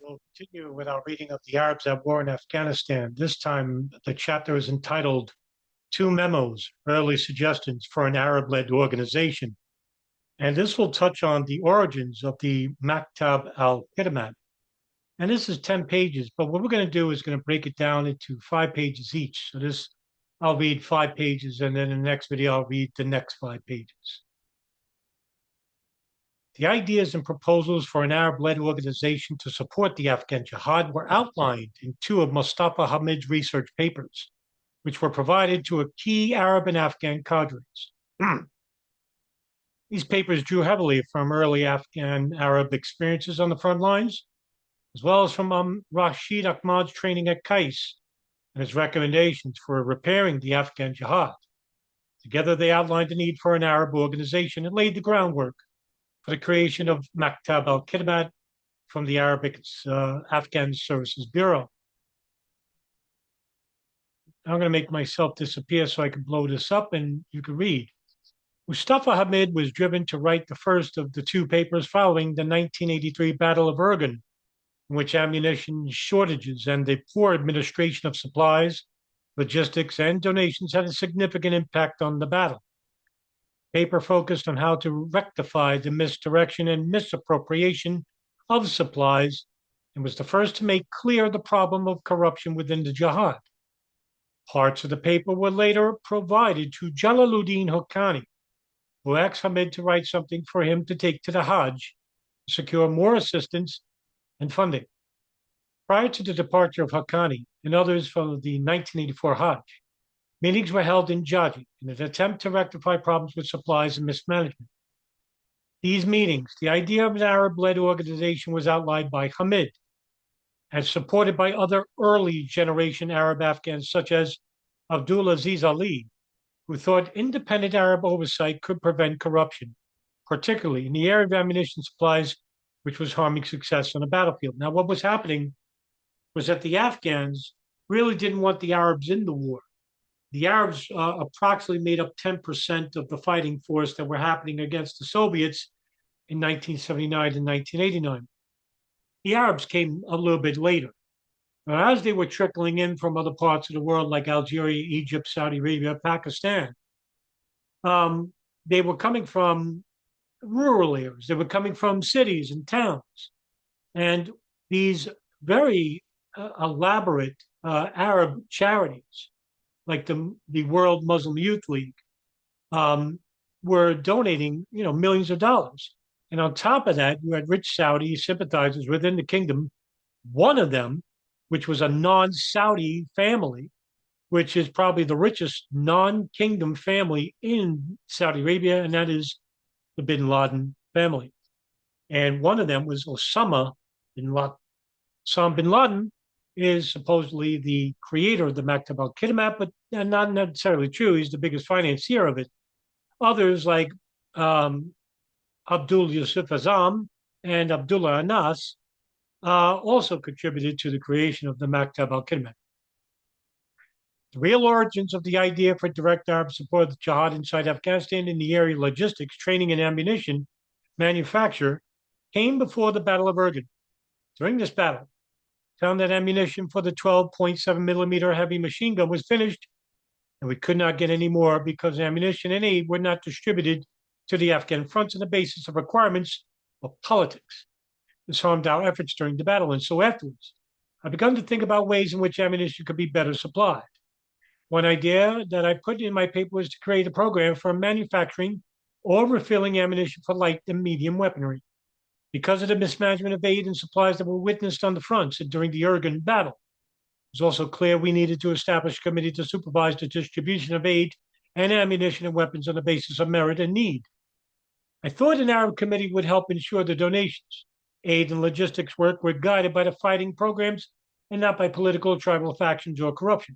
We'll continue with our reading of the Arabs at War in Afghanistan. This time, the chapter is entitled Two Memos, Early Suggestions for an Arab-Led Organization. And this will touch on the origins of the Maktab al-Khidmat. And this is 10 pages, but what we're going to do is going to break it down into 5 pages each. So this, I'll read 5 pages, and then in the next video, I'll read the next 5 pages. The ideas and proposals for an Arab-led organization to support the Afghan Jihad were outlined in 2 of Mustafa Hamid's research papers, which were provided to key Arab and Afghan cadres. These papers drew heavily from early Afghan Arab experiences on the front lines, as well as from Rashid Ahmad's training at Qais and his recommendations for repairing the Afghan Jihad. Together, they outlined the need for an Arab organization and laid the groundwork for the creation of Maktab al-Khidmat from the Arabic Afghan Services Bureau. I'm going to make myself disappear so I can blow this up and you can read. Mustafa Hamid was driven to write the first of the 2 papers following the 1983 Battle of Urgan, in which ammunition shortages and the poor administration of supplies, logistics, and donations had a significant impact on the battle. Paper focused on how to rectify the misdirection and misappropriation of supplies and was the first to make clear the problem of corruption within the jihad. Parts of the paper were later provided to Jalaluddin Haqqani, who asked Hamid to write something for him to take to the Hajj to secure more assistance and funding. Prior to the departure of Haqqani and others from the 1984 Hajj, meetings were held in Jaji in an attempt to rectify problems with supplies and mismanagement. These meetings, the idea of an Arab-led organization was outlined by Hamid and supported by other early generation Arab Afghans such as Abdul Aziz Ali, who thought independent Arab oversight could prevent corruption, particularly in the area of ammunition supplies, which was harming success on the battlefield. Now, what was happening was that the Afghans really didn't want the Arabs in the war. The Arabs approximately made up 10% of the fighting force that were happening against the Soviets in 1979 and 1989. The Arabs came a little bit later. But as they were trickling in from other parts of the world like Algeria, Egypt, Saudi Arabia, Pakistan, they were coming from rural areas. They were coming from cities and towns. And these very elaborate Arab charities, like the World Muslim Youth League, were donating, millions of dollars. And on top of that, you had rich Saudi sympathizers within the kingdom. One of them, which was a non-Saudi family, which is probably the richest non-kingdom family in Saudi Arabia, and that is the Bin Laden family. And one of them was Osama bin Laden. Osama bin Laden is supposedly the creator of the Maktab al-Khidmat, but not necessarily true. He's the biggest financier of it. Others like Abdul Yusuf Azam and Abdullah Anas also contributed to the creation of the Maktab al-Khidmat. The real origins of the idea for direct Arab support of the jihad inside Afghanistan in the area of logistics, training, and ammunition manufacture came before the Battle of Urgan. During this battle, found that ammunition for the 12.7 millimeter heavy machine gun was finished, and we could not get any more because ammunition and aid were not distributed to the Afghan fronts on the basis of requirements of politics. This harmed our efforts during the battle, and so afterwards, I began to think about ways in which ammunition could be better supplied. One idea that I put in my paper was to create a program for manufacturing or refilling ammunition for light and medium weaponry. Because of the mismanagement of aid and supplies that were witnessed on the fronts and during the Urgan battle, it was also clear we needed to establish a committee to supervise the distribution of aid and ammunition and weapons on the basis of merit and need. I thought an Arab committee would help ensure the donations, aid, and logistics work were guided by the fighting programs and not by political or tribal factions or corruption.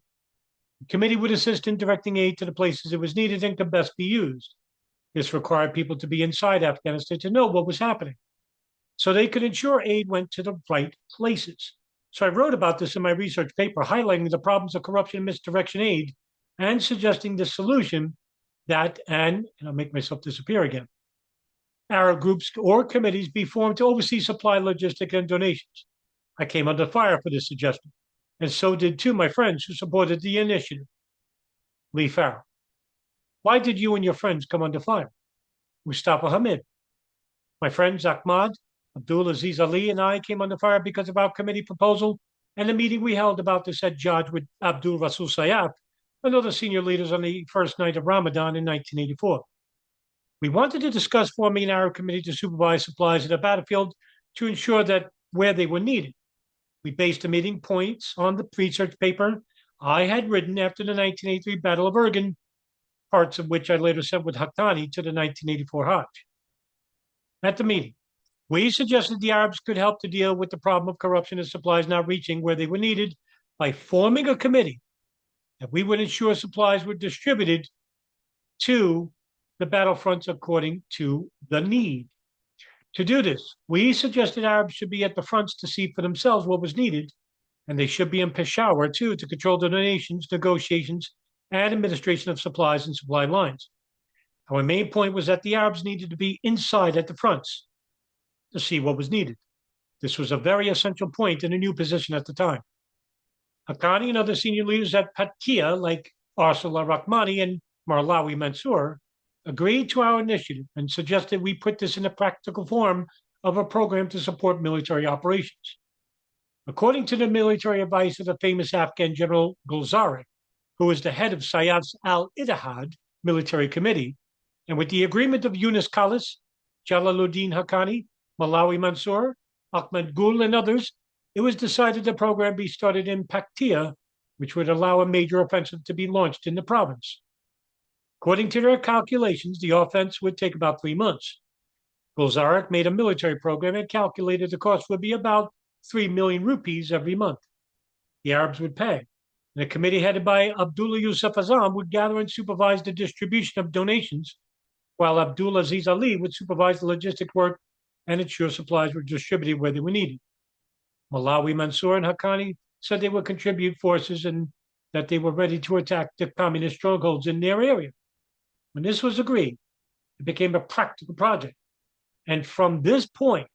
The committee would assist in directing aid to the places it was needed and could best be used. This required people to be inside Afghanistan to know what was happening, so they could ensure aid went to the right places. So I wrote about this in my research paper, highlighting the problems of corruption and misdirection aid and suggesting the solution that, and I'll make myself disappear again, Arab groups or committees be formed to oversee supply, logistics, and donations. I came under fire for this suggestion, and so did two of my friends who supported the initiative. Leah Farrall. Why did you and your friends come under fire? Mustafa Hamid. My friends Ahmad, Abdul Aziz Ali, and I came under fire because of our committee proposal and the meeting we held about this at Jaj with Abdul Rasul Sayyaf and other senior leaders on the first night of Ramadan in 1984. We wanted to discuss forming an Arab committee to supervise supplies at the battlefield to ensure that where they were needed. We based the meeting points on the research paper I had written after the 1983 Battle of Urgan, parts of which I later sent with Haqqani to the 1984 Hajj. At the meeting, we suggested the Arabs could help to deal with the problem of corruption and supplies not reaching where they were needed by forming a committee that we would ensure supplies were distributed to the battlefronts according to the need. To do this, we suggested Arabs should be at the fronts to see for themselves what was needed, and they should be in Peshawar too to control the donations, negotiations, and administration of supplies and supply lines. Our main point was that the Arabs needed to be inside at the fronts to see what was needed. This was a very essential point in a new position at the time. Haqqani and other senior leaders at Patkia, like Arsal al-Rahmani and Marlawi Mansour, agreed to our initiative and suggested we put this in a practical form of a program to support military operations. According to the military advice of the famous Afghan General Gulzarik, who was the head of Sayyaf's al-Ittihad military committee, and with the agreement of Yunus Khalis, Jalaluddin Haqqani, Malawi Mansour, Ahmed Gul, and others, it was decided the program be started in Paktia, which would allow a major offensive to be launched in the province. According to their calculations, the offense would take about 3 months. Gulzarik made a military program and calculated the cost would be about 3 million rupees every month. The Arabs would pay, and a committee headed by Abdullah Yusuf Azam would gather and supervise the distribution of donations, while Abdul Aziz Ali would supervise the logistic work and ensure supplies were distributed where they were needed. Malawi Mansour and Haqqani said they would contribute forces and that they were ready to attack the communist strongholds in their area. When this was agreed, it became a practical project. And from this point,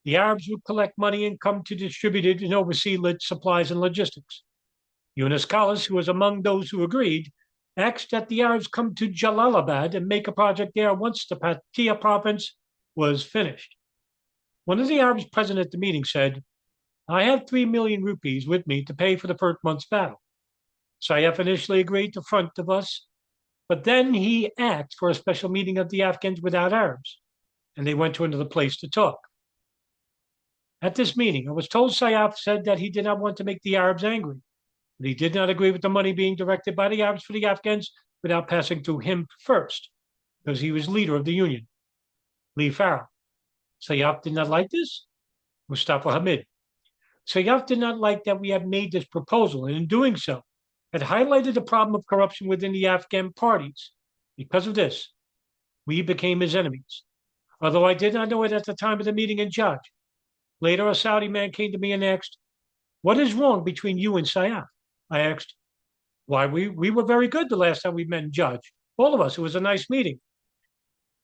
the Arabs would collect money and come to distribute it and oversee supplies and logistics. Yunus Khalis, who was among those who agreed, asked that the Arabs come to Jalalabad and make a project there once the Paktia province was finished. One of the Arabs present at the meeting said, I have 3 million rupees with me to pay for the first month's battle. Sayyaf initially agreed to front of us, but then he asked for a special meeting of the Afghans without Arabs, and they went to another place to talk. At this meeting, I was told Sayyaf said that he did not want to make the Arabs angry, but he did not agree with the money being directed by the Arabs for the Afghans without passing through him first, because he was leader of the union. Leah Farrall. Sayyaf did not like this? Mustafa Hamid. Sayyaf did not like that we had made this proposal, and in doing so, had highlighted the problem of corruption within the Afghan parties. Because of this, we became his enemies. Although I did not know it at the time of the meeting in Jaj. Later, a Saudi man came to me and asked, what is wrong between you and Sayyaf? I asked, why, we were very good the last time we met in Jaj. All of us, it was a nice meeting.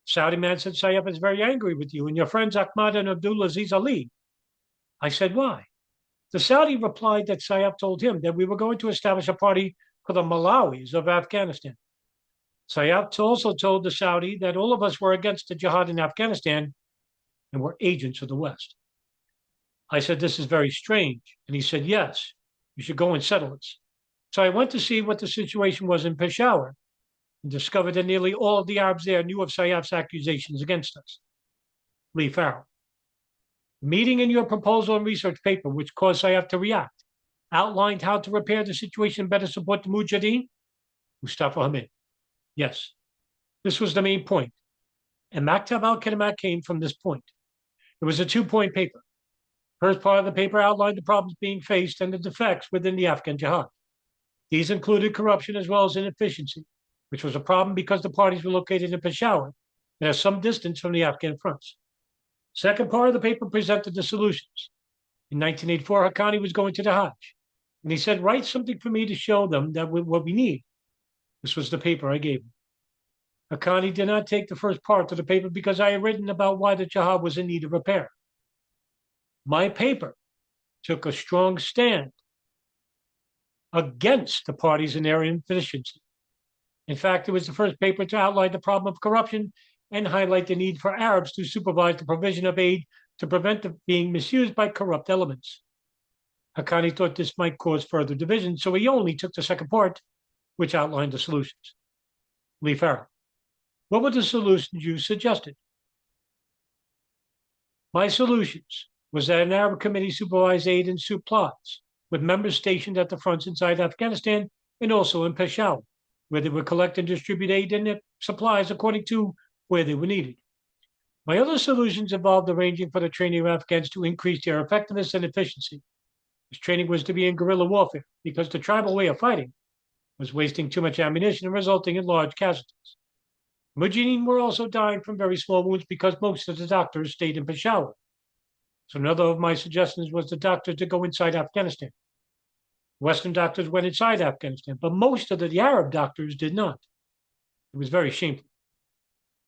Saudi man said, Sayyaf is very angry with you and your friends Ahmad and Abdul Aziz Ali. I said, why? The Saudi replied that Sayyaf told him that we were going to establish a party for the Malawis of Afghanistan. Sayyaf also told the Saudi that all of us were against the jihad in Afghanistan and were agents of the West. I said, this is very strange. And he said, yes, you should go and settle this. So I went to see what the situation was in Peshawar and discovered that nearly all of the Arabs there knew of Sayyaf's accusations against us. Leah Farrall. The meeting in your proposal and research paper, which caused Sayyaf to react, outlined how to repair the situation and better support the Mujahideen? Mustafa Hamid. Yes, this was the main point. And Maktab al-Kalimat came from this point. It was a 2-point paper. First part of the paper outlined the problems being faced and the defects within the Afghan jihad. These included corruption as well as inefficiency, which was a problem because the parties were located in Peshawar and at some distance from the Afghan fronts. Second part of the paper presented the solutions. In 1984, Haqqani was going to the Hajj, and he said, write something for me to show them that what we need. This was the paper I gave him. Haqqani did not take the first part of the paper because I had written about why the jihad was in need of repair. My paper took a strong stand against the parties and their inefficiency. In fact, it was the first paper to outline the problem of corruption and highlight the need for Arabs to supervise the provision of aid to prevent it being misused by corrupt elements. Haqqani thought this might cause further division, so he only took the second part, which outlined the solutions. Leah Farrall. What were the solutions you suggested? My solutions was that an Arab committee supervise aid and supplies, with members stationed at the fronts inside Afghanistan and also in Peshawar, where they would collect and distribute aid and supplies according to where they were needed. My other solutions involved arranging for the training of Afghans to increase their effectiveness and efficiency. This training was to be in guerrilla warfare because the tribal way of fighting was wasting too much ammunition and resulting in large casualties. Mujahideen were also dying from very small wounds because most of the doctors stayed in Peshawar. So another of my suggestions was the doctors to go inside Afghanistan. Western doctors went inside Afghanistan, but most of the Arab doctors did not. It was very shameful.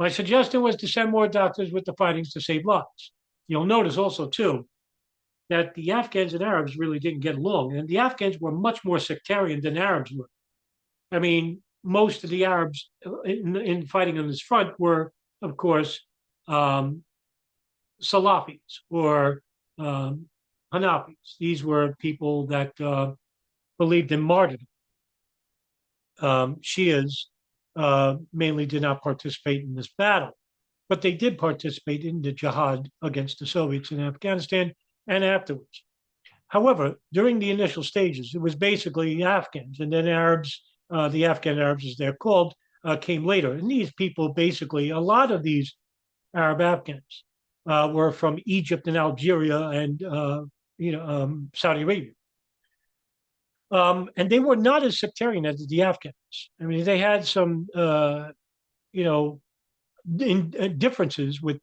My suggestion was to send more doctors with the fightings to save lives. You'll notice also, too, that the Afghans and Arabs really didn't get along, and the Afghans were much more sectarian than Arabs were. I mean, most of the Arabs in fighting on this front were, of course, Salafis or Hanafis. These were people that believed in martyrdom. Shias mainly did not participate in this battle, but they did participate in the jihad against the Soviets in Afghanistan and afterwards. However, during the initial stages, it was basically Afghans, and then Arabs, the Afghan Arabs as they're called, came later. And these people, basically, a lot of these Arab Afghans were from Egypt and Algeria and Saudi Arabia. And they were not as sectarian as the Afghans. I mean, they had some, differences with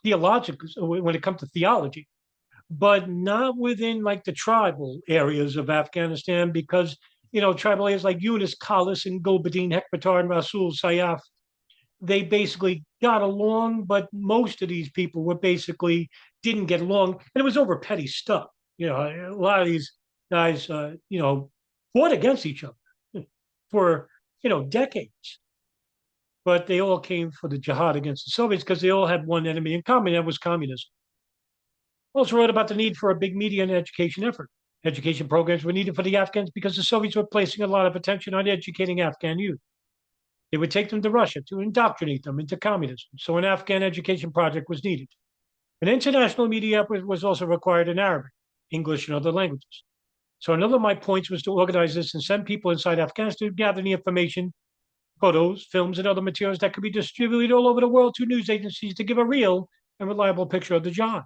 theological when it comes to theology, but not within like the tribal areas of Afghanistan, because tribal areas like Yunus, Khalis, and Gulbuddin, Hekmatar, and Rasul Sayaf, they basically got along, but most of these people were basically didn't get along, and it was over petty stuff. A lot of these guys, fought against each other for, decades. But they all came for the jihad against the Soviets because they all had one enemy in common, that was communism. Also wrote about the need for a big media and education effort. Education programs were needed for the Afghans because the Soviets were placing a lot of attention on educating Afghan youth. They would take them to Russia to indoctrinate them into communism. So an Afghan education project was needed. An international media effort was also required in Arabic, English, and other languages. So another of my points was to organize this and send people inside Afghanistan to gather the information, photos, films, and other materials that could be distributed all over the world to news agencies to give a real and reliable picture of the jihad.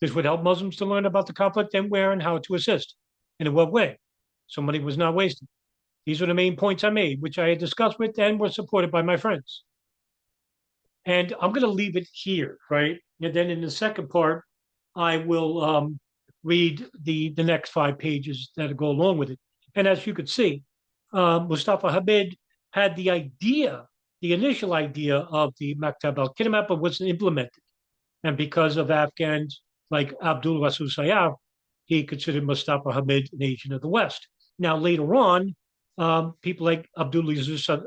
This would help Muslims to learn about the conflict and where and how to assist, and in what way, so money was not wasted. These were the main points I made, which I had discussed with and were supported by my friends. And I'm going to leave it here, right? And then in the second part, I will read the next 5 pages that go along with it. And as you could see, Mustafa Hamid had the initial idea of the Maktab al-Kidmat, but wasn't implemented. And because of Afghans like Abdul Rasul Sayaf, he considered Mustafa Hamid an agent of the West. Now, later on, people like Abdullah Yusuf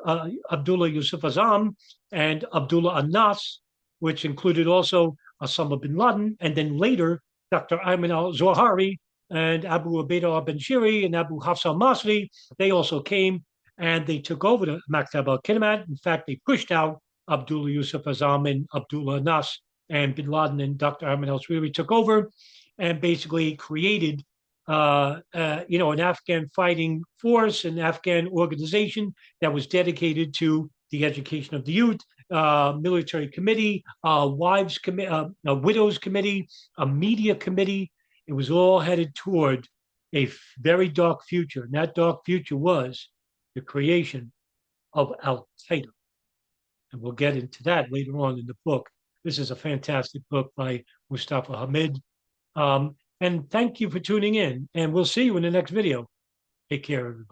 Azam and Abdullah Anas, which included also Osama bin Laden, and then later Dr. Ayman al-Zawahiri and Abu Ubaidah al-Banshiri and Abu Hafs al-Masri, they also came and they took over the Maktab al-Kidmat. In fact, they pushed out Abdullah Yusuf Azam and Abdullah Anas, and bin Laden and Dr. Ayman al-Zawahiri took over and basically created an Afghan fighting force, an Afghan organization that was dedicated to the education of the youth, military committee, widows committee, a media committee. It was all headed toward a very dark future. And that dark future was the creation of Al-Qaeda. And we'll get into that later on in the book. This is a fantastic book by Mustafa Hamid. And thank you for tuning in. And we'll see you in the next video. Take care, everybody.